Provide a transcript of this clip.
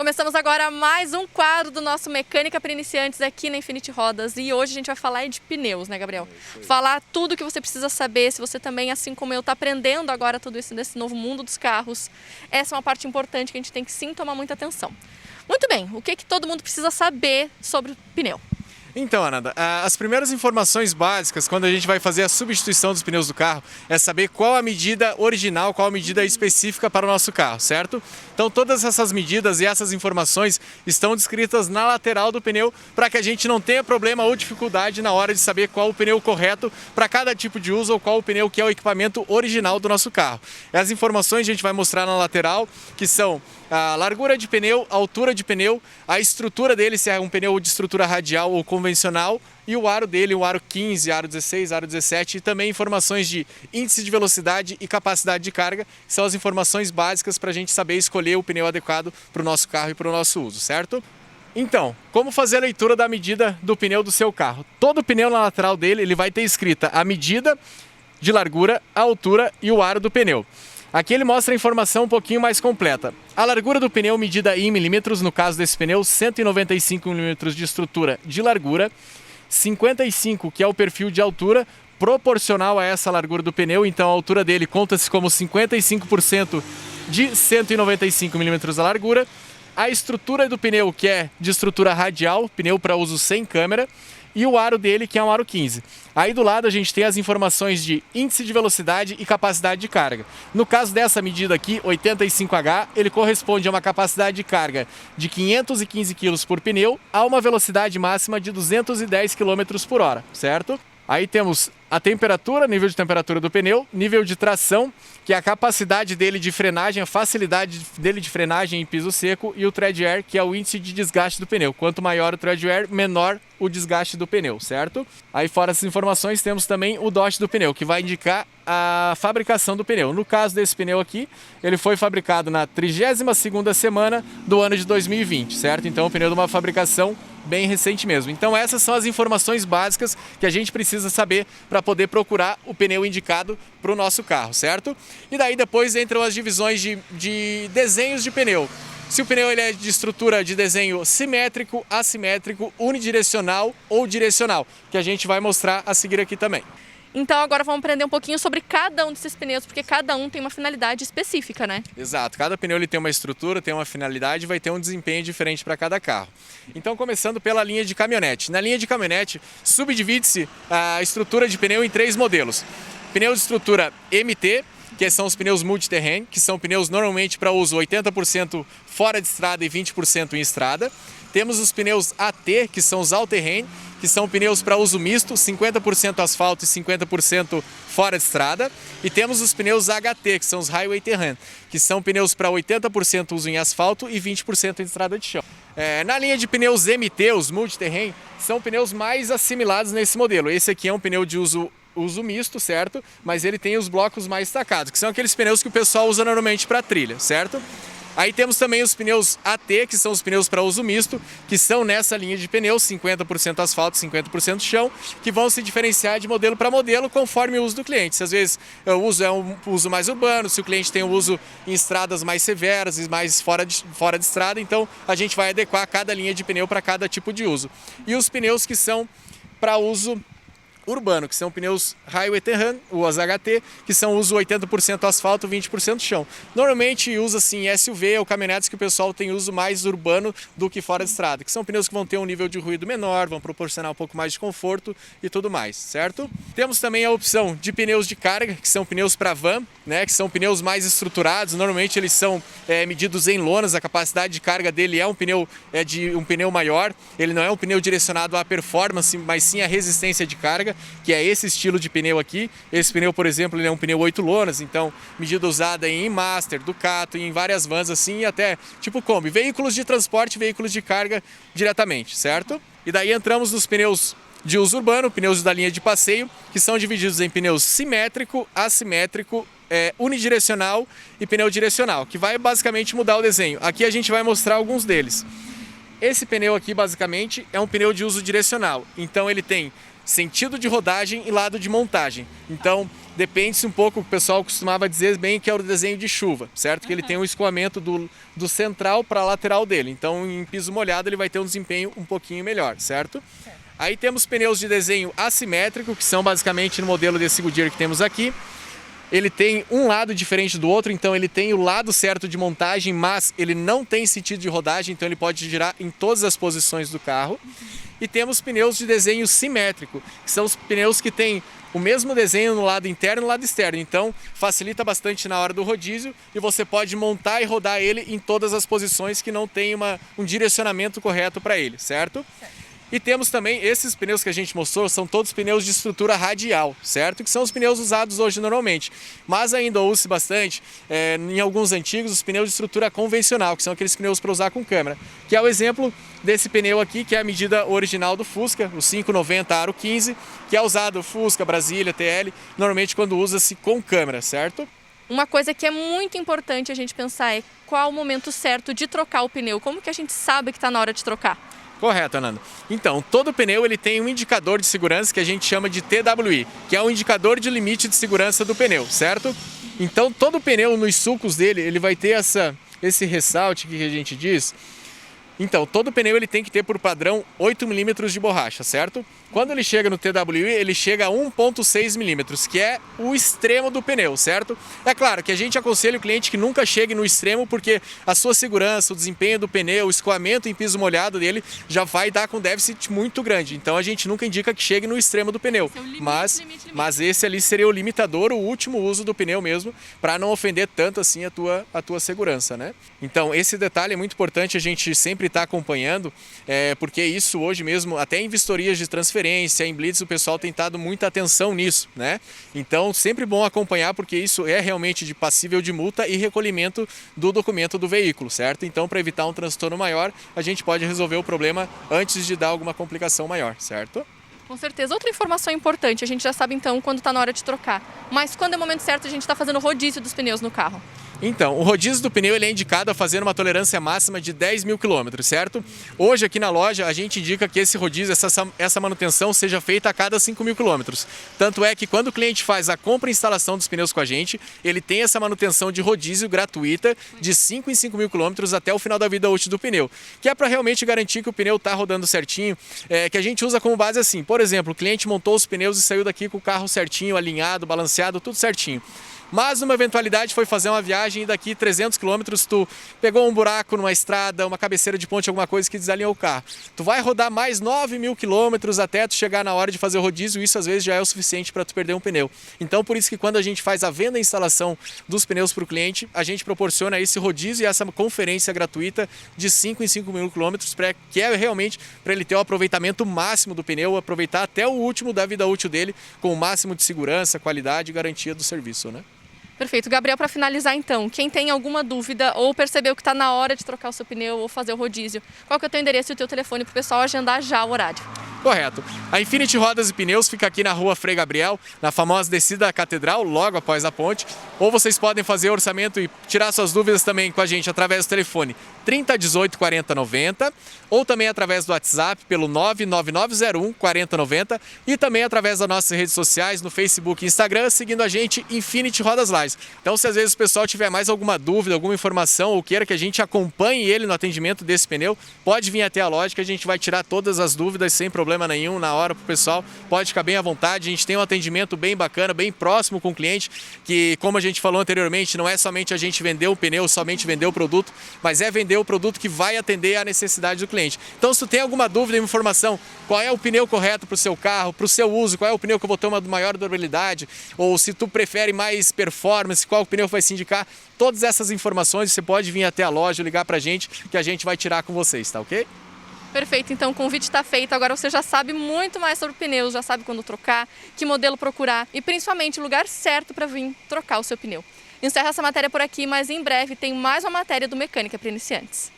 Começamos agora mais um quadro do nosso Mecânica para Iniciantes aqui na Infinity Rodas. E hoje a gente vai falar de pneus, né, Gabriel? Falar tudo que você precisa saber, se você também, assim como eu, está aprendendo agora tudo isso nesse novo mundo dos carros. Essa é uma parte importante que a gente tem que sim tomar muita atenção. Muito bem, o que todo mundo precisa saber sobre o pneu? Então, Ananda, as primeiras informações básicas quando a gente vai fazer a substituição dos pneus do carro é saber qual a medida original, qual a medida específica para o nosso carro, certo? Então todas essas medidas e essas informações estão descritas na lateral do pneu para que a gente não tenha problema ou dificuldade na hora de saber qual o pneu correto para cada tipo de uso ou qual o pneu que é o equipamento original do nosso carro. As informações a gente vai mostrar na lateral, que são a largura de pneu, a altura de pneu, a estrutura dele, se é um pneu de estrutura radial ou convencional, e o aro dele, o aro 15, aro 16, aro 17, e também informações de índice de velocidade e capacidade de carga, que são as informações básicas para a gente saber escolher o pneu adequado para o nosso carro e para o nosso uso, certo? Então, como fazer a leitura da medida do pneu do seu carro? Todo pneu na lateral dele ele vai ter escrita a medida de largura, a altura e o aro do pneu. Aqui ele mostra a informação um pouquinho mais completa. A largura do pneu medida em milímetros, no caso desse pneu, 195 milímetros de estrutura de largura, 55 que é o perfil de altura, proporcional a essa largura do pneu, então a altura dele conta-se como 55% de 195 milímetros da largura. A estrutura do pneu, que é de estrutura radial, pneu para uso sem câmera, e o aro dele, que é um aro 15. Aí do lado a gente tem as informações de índice de velocidade e capacidade de carga. No caso dessa medida aqui, 85H, ele corresponde a uma capacidade de carga de 515 kg por pneu a uma velocidade máxima de 210 km por hora, certo? Aí temos a temperatura, nível de temperatura do pneu, nível de tração, que é a capacidade dele de frenagem, a facilidade dele de frenagem em piso seco, e o tread wear, que é o índice de desgaste do pneu. Quanto maior o tread wear, menor o desgaste do pneu, certo? Aí fora essas informações temos também o DOT do pneu, que vai indicar a fabricação do pneu. No caso desse pneu aqui, ele foi fabricado na 32ª semana do ano de 2020, certo? Então o pneu de uma fabricação bem recente mesmo. Então essas são as informações básicas que a gente precisa saber para poder procurar o pneu indicado para o nosso carro, certo? E daí depois entram as divisões de desenhos de pneu. Se o pneu ele é de estrutura de desenho simétrico, assimétrico, unidirecional ou direcional, que a gente vai mostrar a seguir aqui também. Então agora vamos aprender um pouquinho sobre cada um desses pneus, porque cada um tem uma finalidade específica, né? Exato, cada pneu ele tem uma estrutura, tem uma finalidade, vai ter um desempenho diferente para cada carro. Então começando pela linha de caminhonete. Na linha de caminhonete subdivide-se a estrutura de pneu em 3 modelos. Pneu de estrutura MT, que são os pneus multi-terrain, que são pneus normalmente para uso 80% fora de estrada e 20% em estrada. Temos os pneus AT, que são os all-terrain, que são pneus para uso misto, 50% asfalto e 50% fora de estrada. E temos os pneus HT, que são os highway terrain, que são pneus para 80% uso em asfalto e 20% em estrada de chão. Na linha de pneus MT, os multi-terrain, são pneus mais assimilados nesse modelo. Esse aqui é um pneu de uso misto, certo? Mas ele tem os blocos mais destacados, que são aqueles pneus que o pessoal usa normalmente para trilha, certo? Aí temos também os pneus AT, que são os pneus para uso misto, que são nessa linha de pneus, 50% asfalto, 50% chão, que vão se diferenciar de modelo para modelo conforme o uso do cliente. Se às vezes o uso é um uso mais urbano, se o cliente tem um uso em estradas mais severas e mais fora de estrada, então a gente vai adequar cada linha de pneu para cada tipo de uso. E os pneus que são para uso urbano, que são pneus highway terrain, os HT, que são uso 80% asfalto, 20% chão. Normalmente usa assim SUV ou caminhonetes que o pessoal tem uso mais urbano do que fora de estrada, que são pneus que vão ter um nível de ruído menor, vão proporcionar um pouco mais de conforto e tudo mais, certo? Temos também a opção de pneus de carga, que são pneus para van, né, que são pneus mais estruturados, normalmente eles são medidos em lonas, a capacidade de carga dele é um pneu maior, ele não é um pneu direcionado à performance, mas sim à resistência de carga, que é esse estilo de pneu aqui. Esse pneu, por exemplo, ele é um pneu 8 lonas, então medida usada em Master, Ducato, em várias vans assim, e até tipo Kombi, veículos de transporte, veículos de carga diretamente, certo? E daí entramos nos pneus de uso urbano, pneus da linha de passeio, que são divididos em pneus simétrico, assimétrico, unidirecional e pneu direcional, que vai basicamente mudar o desenho. Aqui a gente vai mostrar alguns deles. Esse pneu aqui basicamente é um pneu de uso direcional, então ele tem sentido de rodagem e lado de montagem. Então, depende-se um pouco, o pessoal costumava dizer bem que é o desenho de chuva, certo? Que ele tem um escoamento do central para a lateral dele, então em piso molhado ele vai ter um desempenho um pouquinho melhor, certo? Aí temos pneus de desenho assimétrico, que são basicamente no modelo desse Goodyear que temos aqui. Ele tem um lado diferente do outro, então ele tem o lado certo de montagem, mas ele não tem sentido de rodagem, então ele pode girar em todas as posições do carro. E temos pneus de desenho simétrico, que são os pneus que têm o mesmo desenho no lado interno e no lado externo, então facilita bastante na hora do rodízio e você pode montar e rodar ele em todas as posições que não tem um direcionamento correto para ele, certo? E temos também esses pneus que a gente mostrou, são todos pneus de estrutura radial, certo? Que são os pneus usados hoje normalmente. Mas ainda usa-se bastante, em alguns antigos, os pneus de estrutura convencional, que são aqueles pneus para usar com câmera. Que é o exemplo desse pneu aqui, que é a medida original do Fusca, o 590 Aro 15, que é usado Fusca, Brasília, TL, normalmente quando usa-se com câmera, certo? Uma coisa que é muito importante a gente pensar é qual o momento certo de trocar o pneu. Como que a gente sabe que está na hora de trocar? Correto, Ananda. Então, todo pneu ele tem um indicador de segurança que a gente chama de TWI, que é o indicador de limite de segurança do pneu, certo? Então, todo pneu nos sulcos dele, ele vai ter esse ressalte que a gente diz. Então, todo pneu ele tem que ter por padrão 8 milímetros de borracha, certo? Quando ele chega no TWI, ele chega a 1,6 milímetros, que é o extremo do pneu, certo? É claro que a gente aconselha o cliente que nunca chegue no extremo, porque a sua segurança, o desempenho do pneu, o escoamento em piso molhado dele já vai dar com déficit muito grande. Então, a gente nunca indica que chegue no extremo do pneu. Esse é o limite, Mas esse ali seria o limitador, o último uso do pneu mesmo, para não ofender tanto assim a tua segurança, né? Então, esse detalhe é muito importante a gente sempre estar acompanhando, porque isso hoje mesmo, até em vistorias de transferência, em blitz, o pessoal tem dado muita atenção nisso, né? Então, sempre bom acompanhar, porque isso é realmente de passível de multa e recolhimento do documento do veículo, certo? Então, para evitar um transtorno maior, a gente pode resolver o problema antes de dar alguma complicação maior, certo? Com certeza. Outra informação importante, a gente já sabe então quando está na hora de trocar, mas quando é o momento certo a gente está fazendo rodízio dos pneus no carro? Então, o rodízio do pneu ele é indicado a fazer uma tolerância máxima de 10 mil quilômetros, certo? Hoje aqui na loja a gente indica que esse rodízio, essa manutenção seja feita a cada 5 mil quilômetros. Tanto é que quando o cliente faz a compra e instalação dos pneus com a gente, ele tem essa manutenção de rodízio gratuita de 5 em 5 mil quilômetros até o final da vida útil do pneu. Que é para realmente garantir que o pneu está rodando certinho, que a gente usa como base assim. Por exemplo, o cliente montou os pneus e saiu daqui com o carro certinho, alinhado, balanceado, tudo certinho. Mas numa eventualidade foi fazer uma viagem e daqui 300 quilômetros tu pegou um buraco numa estrada, uma cabeceira de ponte, alguma coisa que desalinhou o carro. Tu vai rodar mais 9 mil quilômetros até tu chegar na hora de fazer o rodízio, isso às vezes já é o suficiente para tu perder um pneu. Então por isso que quando a gente faz a venda e instalação dos pneus para o cliente, a gente proporciona esse rodízio e essa conferência gratuita de 5 em 5 mil quilômetros, que é realmente para ele ter o aproveitamento máximo do pneu, aproveitar até o último da vida útil dele com o máximo de segurança, qualidade e garantia do serviço, né? Perfeito. Gabriel, para finalizar então, quem tem alguma dúvida ou percebeu que está na hora de trocar o seu pneu ou fazer o rodízio, qual que é o teu endereço e o teu telefone para o pessoal agendar já o horário? Correto. A Infinity Rodas e Pneus fica aqui na rua Frei Gabriel, na famosa descida da Catedral, logo após a ponte. Ou vocês podem fazer orçamento e tirar suas dúvidas também com a gente através do telefone 3018 4090 ou também através do WhatsApp pelo 99901 4090 e também através das nossas redes sociais no Facebook e Instagram, seguindo a gente Infinity Rodas Lages. Então, se às vezes o pessoal tiver mais alguma dúvida, alguma informação ou queira que a gente acompanhe ele no atendimento desse pneu, pode vir até a loja que a gente vai tirar todas as dúvidas sem problema nenhum na hora pro pessoal, pode ficar bem à vontade. A gente tem um atendimento bem bacana, bem próximo com o cliente, que como a gente falou anteriormente, não é somente a gente vender o pneu, somente vender o produto, mas é vender o produto que vai atender à necessidade do cliente. Então, se tu tem alguma dúvida, informação, qual é o pneu correto para o seu carro, para o seu uso, qual é o pneu que eu vou ter uma maior durabilidade, ou se tu prefere mais performance, qual pneu vai se indicar, todas essas informações você pode vir até a loja, ligar pra gente, que a gente vai tirar com vocês, tá ok? Perfeito, então o convite está feito, agora você já sabe muito mais sobre pneus, já sabe quando trocar, que modelo procurar e principalmente o lugar certo para vir trocar o seu pneu. Encerro essa matéria por aqui, mas em breve tem mais uma matéria do Mecânica para Iniciantes.